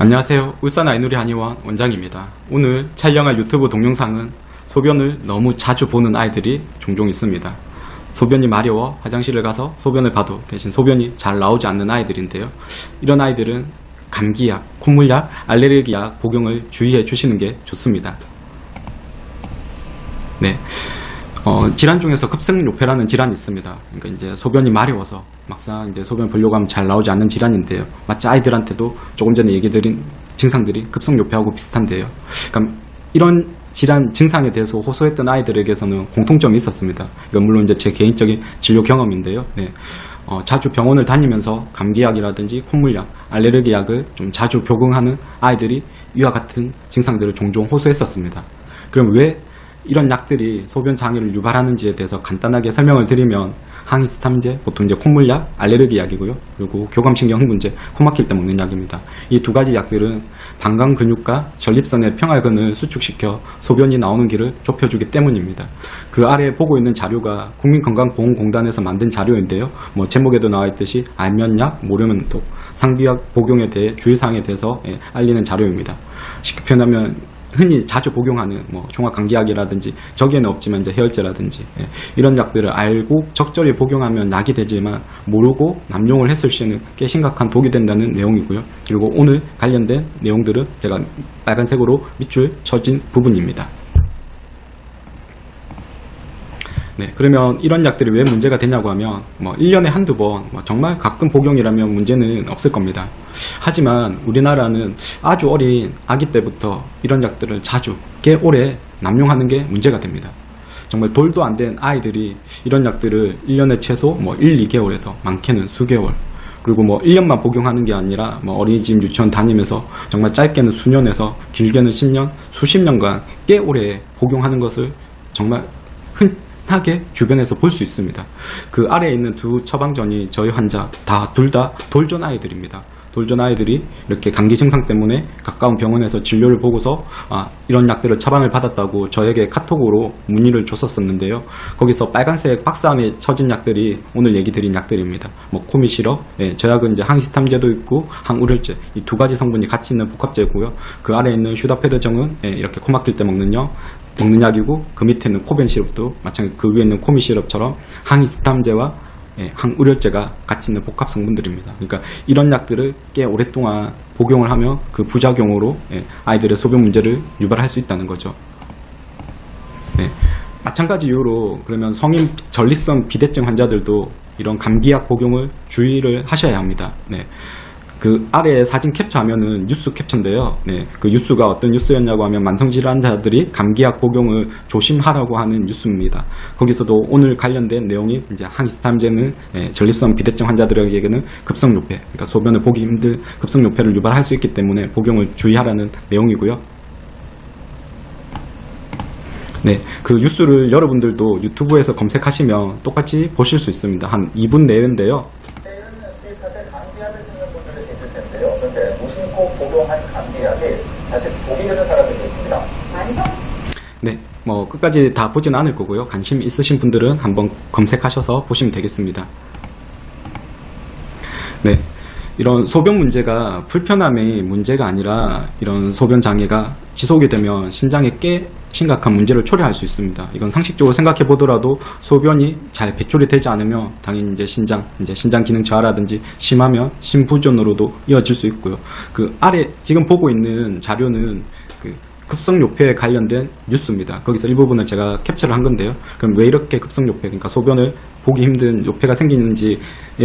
안녕하세요. 울산 아이누리 한의원 원장입니다. 오늘 촬영할 유튜브 동영상은 소변을 너무 자주 보는 아이들이 종종 있습니다. 소변이 마려워 화장실을 가서 소변을 봐도 대신 소변이 잘 나오지 않는 아이들인데요. 이런 아이들은 감기약, 콧물약, 알레르기약 복용을 주의해 주시는 게 좋습니다. 네. 질환 중에서 급성요폐라는 질환이 있습니다. 그러니까 이제 소변이 마려워서 막상 이제 소변 보려고 하면 잘 나오지 않는 질환인데요. 마치 아이들한테도 조금 전에 얘기 드린 증상들이 급성요폐하고 비슷한데요. 그러니까 이런 질환 증상에 대해서 호소했던 아이들에게서는 공통점이 있었습니다. 이건 물론 이제 제 개인적인 진료 경험인데요. 네. 자주 병원을 다니면서 감기약이라든지 콧물약, 알레르기약을 좀 자주 복용하는 아이들이 이와 같은 증상들을 종종 호소했었습니다. 그럼 왜 이런 약들이 소변 장애를 유발하는지에 대해서 간단하게 설명을 드리면 항히스타민제, 보통 이제 콧물약, 알레르기 약이고요. 그리고 교감신경 흥분제, 코 막힐 때 먹는 약입니다. 이 두 가지 약들은 방광 근육과 전립선의 평활근을 수축시켜 소변이 나오는 길을 좁혀주기 때문입니다. 그 아래에 보고 있는 자료가 국민건강보험공단에서 만든 자료인데요. 제목에도 나와 있듯이 알면약, 모르면독, 상비약 복용에 대해 주의사항에 대해서 알리는 자료입니다. 쉽게 표현하면 흔히 자주 복용하는 종합감기약이라든지 저기에는 없지만 이제 해열제라든지 이런 약들을 알고 적절히 복용하면 약이 되지만 모르고 남용을 했을 시에는 꽤 심각한 독이 된다는 내용이고요. 그리고 오늘 관련된 내용들은 제가 빨간색으로 밑줄 쳐진 부분입니다. 네, 그러면 이런 약들이 왜 문제가 되냐고 하면 1년에 한두 번 정말 가끔 복용이라면 문제는 없을 겁니다. 하지만 우리나라는 아주 어린 아기 때부터 이런 약들을 자주 꽤 오래 남용하는 게 문제가 됩니다. 정말 돌도 안 된 아이들이 이런 약들을 1년에 최소 1, 2개월에서 많게는 수개월, 그리고 1년만 복용하는 게 아니라 어린이집 유치원 다니면서 정말 짧게는 수년에서 길게는 10년, 수십 년간 꽤 오래 복용하는 것을 정말 흔하게 주변에서 볼 수 있습니다. 그 아래에 있는 두 처방전이 저희 환자 둘 다 돌전 아이들입니다. 돌전 아이들이 이렇게 감기 증상 때문에 가까운 병원에서 진료를 보고서 이런 약들을 처방을 받았다고 저에게 카톡으로 문의를 줬었는데요. 거기서 빨간색 박스 안에 쳐진 약들이 오늘 얘기 드린 약들입니다. 코미 시럽, 저 약은 이제 항히스타민제도 있고 항우려제, 이 두 가지 성분이 같이 있는 복합제고요. 그 아래에 있는 슈다페드정은 이렇게 코 막힐 때 먹는 약이고, 그 밑에는 코벤 시럽도 마찬가지, 그 위에 있는 코미 시럽처럼 항히스타민제와 항우려제가 같이 있는 복합 성분들입니다. 그러니까 이런 약들을 꽤 오랫동안 복용을 하면 그 부작용으로 아이들의 소변 문제를 유발할 수 있다는 거죠. 네. 마찬가지 이유로 그러면 성인 전립선 비대증 환자들도 이런 감기약 복용을 주의를 하셔야 합니다. 네. 그 아래에 사진 캡처하면은 뉴스 캡처인데요. 네, 그 뉴스가 어떤 뉴스였냐고 하면 만성질환자들이 감기약 복용을 조심하라고 하는 뉴스입니다. 거기서도 오늘 관련된 내용이 이제 항히스타민제는 전립선 비대증 환자들에게는 급성요폐, 그러니까 소변을 보기 힘든 급성요폐를 유발할 수 있기 때문에 복용을 주의하라는 내용이고요. 네, 그 뉴스를 여러분들도 유튜브에서 검색하시면 똑같이 보실 수 있습니다. 한 2분 내외인데요. 그런데 무심코 복용한 감기약이 자칫 독이 되는 사람들이 있습니다. 네, 끝까지 다 보진 않을 거고요. 관심 있으신 분들은 한번 검색하셔서 보시면 되겠습니다. 네, 이런 소변 문제가 불편함의 문제가 아니라 이런 소변 장애가 지속이 되면 신장에 꽤 심각한 문제를 초래할 수 있습니다. 이건 상식적으로 생각해 보더라도 소변이 잘 배출이 되지 않으면 당연히 이제 신장 기능 저하라든지 심하면 심부전으로도 이어질 수 있고요. 그 아래 지금 보고 있는 자료는 그 급성요폐에 관련된 뉴스입니다. 거기서 일부분을 제가 캡처를 한 건데요. 그럼 왜 이렇게 급성요폐, 그러니까 소변을 보기 힘든 요폐가 생기는지에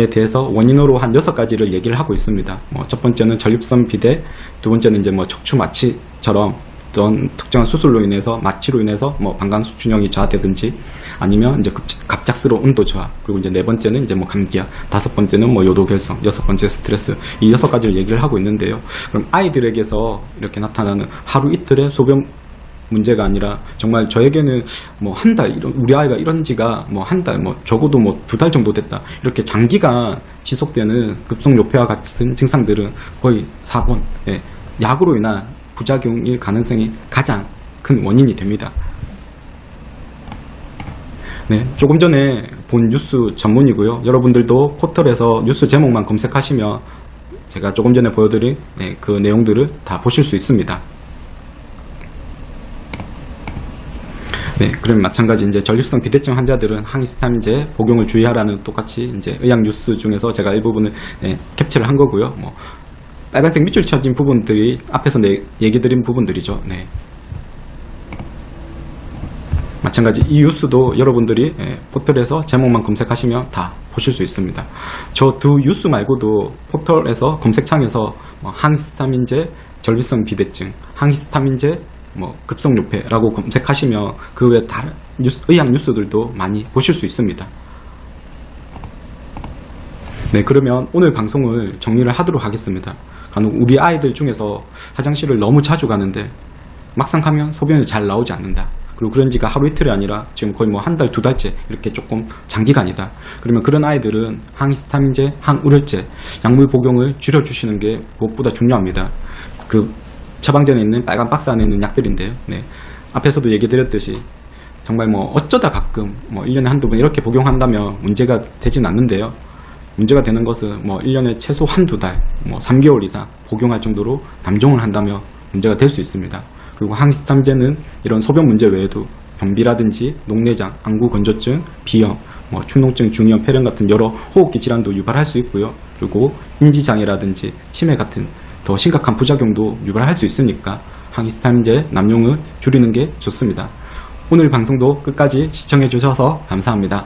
대해서 원인으로 한 6가지를 얘기를 하고 있습니다. 첫 번째는 전립선 비대, 두 번째는 이제 척추 마취처럼 어떤 특정한 수술로 인해서 마취로 인해서 방광 수준형이 저하되든지 아니면 이제 갑작스러운 온도 저하, 그리고 이제 네 번째는 이제 감기약, 다섯 번째는 요도 결성, 여섯 번째 스트레스, 이 6가지를 얘기를 하고 있는데요. 그럼 아이들에게서 이렇게 나타나는 하루 이틀의 소변 문제가 아니라 정말 저에게는 한 달, 우리 아이가 이런 지가 한 달, 적어도 2달 정도 됐다, 이렇게 장기간 지속되는 급성요폐와 같은 증상들은 거의 4번 약으로 인한 부작용일 가능성이 가장 큰 원인이 됩니다. 네, 조금 전에 본 뉴스 전문이고요. 여러분들도 포털에서 뉴스 제목만 검색하시면 제가 조금 전에 보여드린 그 내용들을 다 보실 수 있습니다. 네, 그럼 마찬가지 이제 전립성 비대증 환자들은 항히스타민제 복용을 주의하라는 똑같이 이제 의학 뉴스 중에서 제가 일부분을 캡처를 한 거고요. 뭐 빨간색 밑줄 쳐진 부분들이 앞에서 얘기 드린 부분들이죠. 네. 마찬가지 이 뉴스도 여러분들이 포털에서 제목만 검색하시면 다 보실 수 있습니다. 저 두 뉴스 말고도 포털에서 검색창에서 뭐 항히스타민제 전립성 비대증, 항히스타민제 급성요폐라고 검색하시면 그 외 다른 의학 뉴스들도 많이 보실 수 있습니다. 네, 그러면 오늘 방송을 정리를 하도록 하겠습니다. 간혹 우리 아이들 중에서 화장실을 너무 자주 가는데 막상 가면 소변이 잘 나오지 않는다. 그리고 그런 지가 하루 이틀이 아니라 지금 거의 뭐 한 달, 두 달째 이렇게 조금 장기간이다. 그러면 그런 아이들은 항히스타민제, 항우려제, 약물 복용을 줄여주시는 게 무엇보다 중요합니다. 그 처방전에 있는 빨간 박스 안에 있는 약들인데요. 네. 앞에서도 얘기 드렸듯이 정말 뭐 어쩌다 가끔 1년에 한두 번 이렇게 복용한다면 문제가 되진 않는데요. 문제가 되는 것은 1년에 최소 한두 달, 3개월 이상 복용할 정도로 남종을 한다면 문제가 될 수 있습니다. 그리고 항히스타민제는 이런 소변 문제 외에도 변비라든지 녹내장, 안구 건조증, 비염, 축농증, 중이염, 폐렴 같은 여러 호흡기 질환도 유발할 수 있고요. 그리고 인지장애라든지 치매 같은 더 심각한 부작용도 유발할 수 있으니까 항히스타민제 남용을 줄이는 게 좋습니다. 오늘 방송도 끝까지 시청해 주셔서 감사합니다.